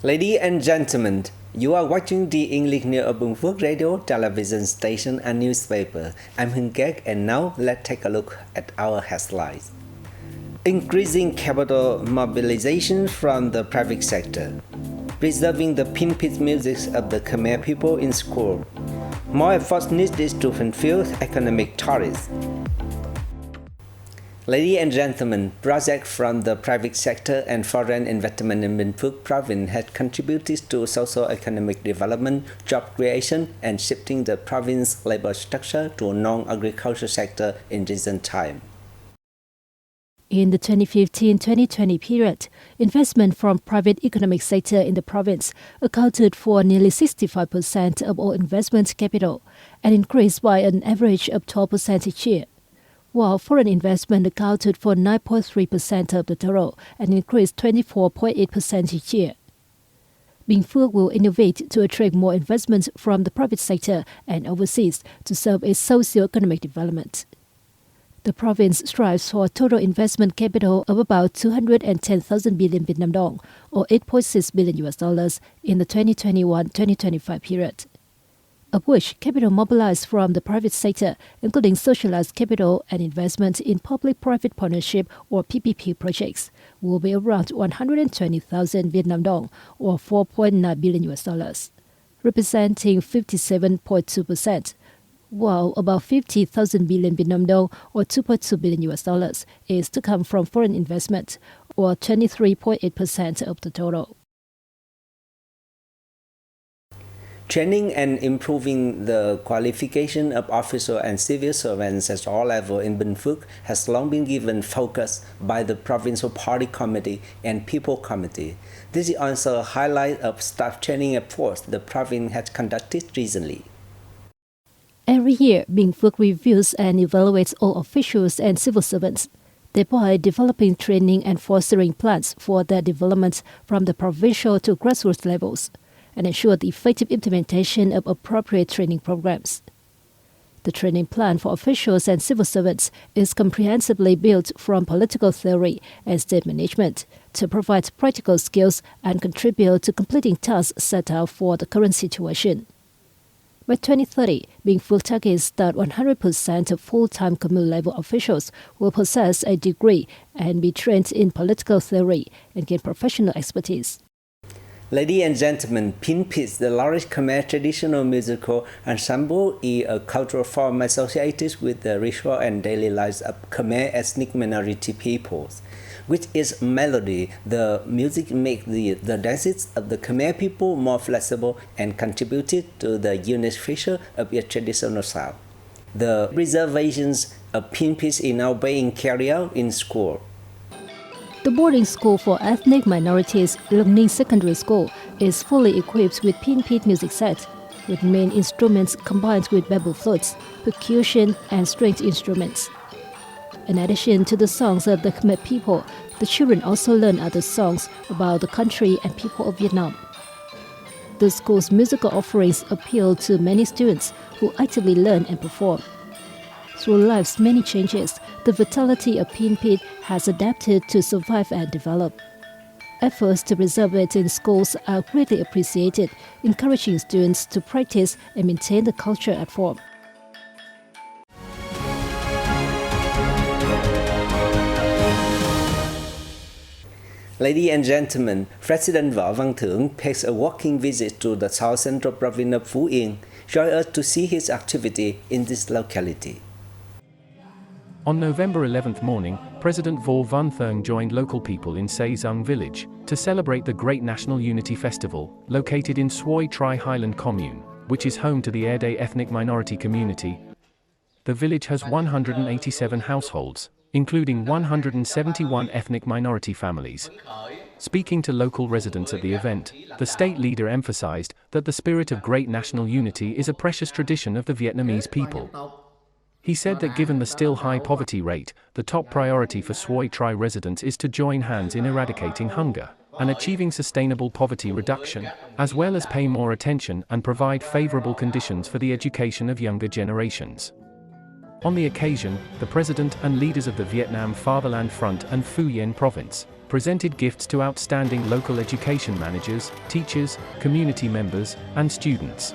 Ladies and gentlemen, you are watching the English News of Bình Phước radio, television station and newspaper. I'm Hình and now let's take a look at our headlines. Increasing capital mobilization from the private sector. Preserving the pinpiece music of the Khmer people in school. More efforts needed to fulfill economic targets. Ladies and gentlemen, projects from the private sector and foreign investment in Bình Phước province has contributed to socio-economic development, job creation, and shifting the province's labor structure to a non-agricultural sector in recent time. In the 2015-2020 period, investment from private economic sector in the province accounted for nearly 65% of all investment capital and increased by an average of 12% each year, while foreign investment accounted for 9.3% of the total and increased 24.8% each year. Bình Phước will innovate to attract more investments from the private sector and overseas to serve its socio-economic development. The province strives for a total investment capital of about 210,000 billion Vietnam dong, or $8.6 billion in the 2021-2025 period, of which capital mobilized from the private sector, including socialized capital and investment in public-private partnership or PPP projects, will be around 120,000 Vietnam dong, or $4.9 billion, representing 57.2%. While about 50,000 billion Vietnam dong, or $2.2 billion, is to come from foreign investment, or 23.8% of the total. Training and improving the qualification of official and civil servants at all levels in Bình Phước has long been given focus by the Provincial Party Committee and People Committee. This is also a highlight of staff training efforts the province has conducted recently. Every year, Bình Phước reviews and evaluates all officials and civil servants, thereby developing training and fostering plans for their development from the provincial to grassroots levels, and ensure the effective implementation of appropriate training programs. The training plan for officials and civil servants is comprehensively built from political theory and state management to provide practical skills and contribute to completing tasks set out for the current situation. By 2030, Bình Phước targets that 100% of full-time commune-level officials will possess a degree and be trained in political theory and gain professional expertise. Ladies and gentlemen, pinpiece, the largest Khmer traditional musical ensemble, is a cultural form associated with the ritual and daily lives of Khmer ethnic minority peoples. With its melody, the music makes the dances of the Khmer people more flexible and contributed to the unique feature of its traditional sound. The preservations of pinpiece is now being carried out in school. The boarding school for ethnic minorities, Long Ninh Secondary School, is fully equipped with pinpiece music set, with main instruments combined with bamboo flutes, percussion, and stringed instruments. In addition to the songs of the Khmer people, the children also learn other songs about the country and people of Vietnam. The school's musical offerings appeal to many students who actively learn and perform. Through life's many changes, the vitality of pinpiece has adapted to survive and develop. Efforts to preserve it in schools are greatly appreciated, encouraging students to practice and maintain the culture at form. Ladies and gentlemen, President Võ Văn Thưởng pays a walking visit to the South Central Province of Phú Yên. Join us to see his activity in this locality. On November 11th morning, President Võ Văn Thưởng joined local people in Say Zung village to celebrate the Great National Unity Festival, located in Suoi Tri Highland Commune, which is home to the Erde ethnic minority community. The village has 187 households, including 171 ethnic minority families. Speaking to local residents at the event, the state leader emphasized that the spirit of great national unity is a precious tradition of the Vietnamese people. He said that given the still high poverty rate, the top priority for Suoi Tri residents is to join hands in eradicating hunger and achieving sustainable poverty reduction, as well as pay more attention and provide favorable conditions for the education of younger generations. On the occasion, the president and leaders of the Vietnam Fatherland Front and Phu Yen province presented gifts to outstanding local education managers, teachers, community members, and students.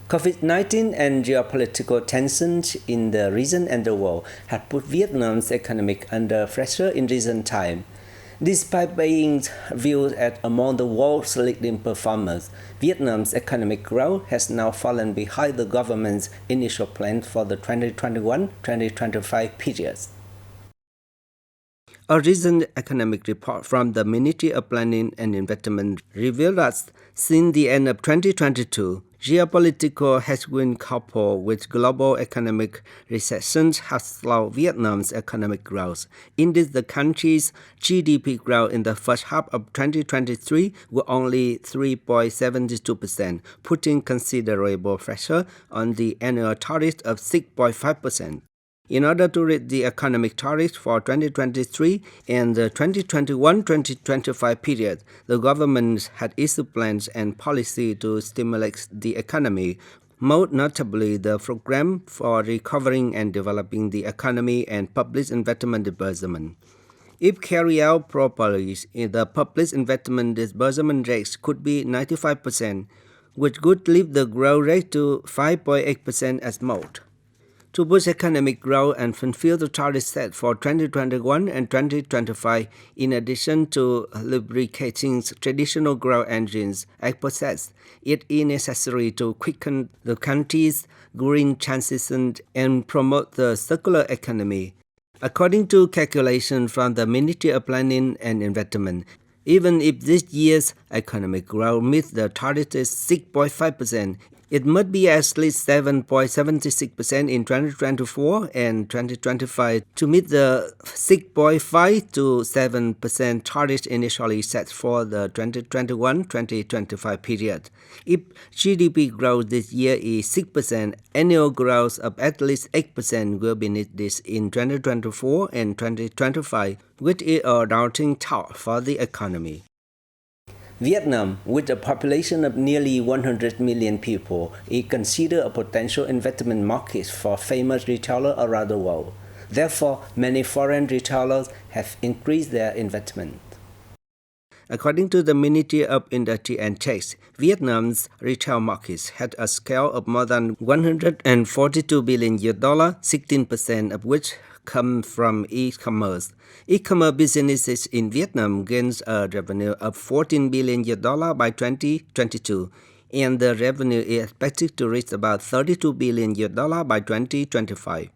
COVID-19 and geopolitical tensions in the region and the world have put Vietnam's economy under pressure in recent time. Despite being viewed as among the world's leading performers, Vietnam's economic growth has now fallen behind the government's initial plan for the 2021-2025 period. A recent economic report from the Ministry of Planning and Investment revealed that since the end of 2022, geopolitical headwinds coupled with global economic recessions have slowed Vietnam's economic growth. Indeed, the country's GDP growth in the first half of 2023 was only 3.72%, putting considerable pressure on the annual target of 6.5%. In order to reach the economic target for 2023 and the 2021-2025 period, the government had issued plans and policy to stimulate the economy, most notably the Program for Recovering and Developing the Economy and Public Investment Disbursement. If carried out properly, the public investment disbursement rate could be 95%, which would lift the growth rate to 5.8% at most. To boost economic growth and fulfill the targets set for 2021 and 2025, in addition to lubricating traditional growth engines, it is necessary to quicken the country's green transition and promote the circular economy. According to calculations from the Ministry of Planning and Investment, even if this year's economic growth meets the targeted 6.5%, it must be at least 7.76% in 2024 and 2025 to meet the 6.5 to 7% target initially set for the 2021-2025 period. If GDP growth this year is 6%, annual growth of at least 8% will be needed in 2024 and 2025, which is a daunting task for the economy. Vietnam, with a population of nearly 100 million people, is considered a potential investment market for famous retailers around the world. Therefore, many foreign retailers have increased their investment. According to the Ministry of Industry and Trade, Vietnam's retail markets had a scale of more than $142 billion, 16% of which come from e-commerce. E-commerce businesses in Vietnam gained a revenue of $14 billion by 2022, and the revenue is expected to reach about $32 billion by 2025.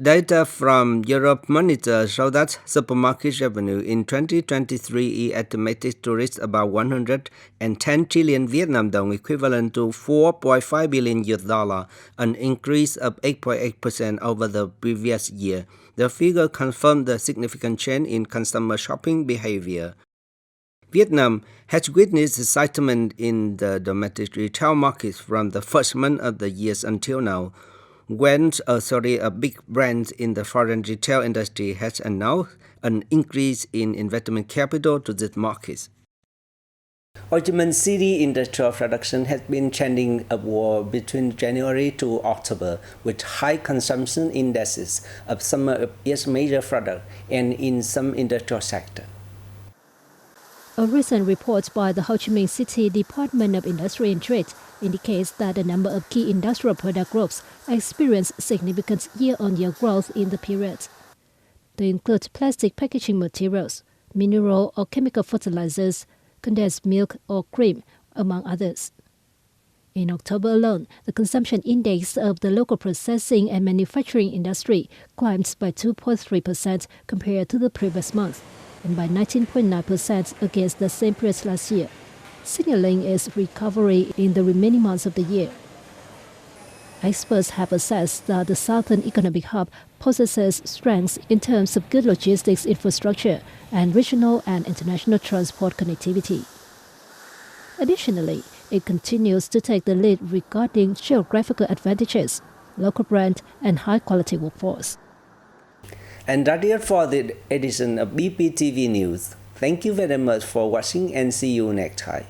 Data from Euromonitor show that supermarket revenue in 2023 is estimated to reach about 110 trillion Vietnam dong, equivalent to $4.5 billion, an increase of 8.8% over the previous year. The figure confirmed the significant change in consumer shopping behavior. Vietnam has witnessed excitement in the domestic retail market from the first month of the year until now, when a series of big brands in the foreign retail industry has announced an increase in investment capital to this market. Ho Chi Minh City industrial production has been trending upward between January to October, with high consumption indices of some of its major products and in some industrial sectors. A recent report by the Ho Chi Minh City Department of Industry and Trade indicates that a number of key industrial product groups experienced significant year-on-year growth in the period. They include plastic packaging materials, mineral or chemical fertilizers, condensed milk or cream, among others. In October alone, the consumption index of the local processing and manufacturing industry climbed by 2.3% compared to the previous month, and by 19.9% against the same period last year, signaling its recovery in the remaining months of the year. Experts have assessed that the Southern Economic Hub possesses strengths in terms of good logistics infrastructure and regional and international transport connectivity. Additionally, it continues to take the lead regarding geographical advantages, local brand, and high-quality workforce. And that's it for the edition of BPTV News. Thank you very much for watching and see you next time.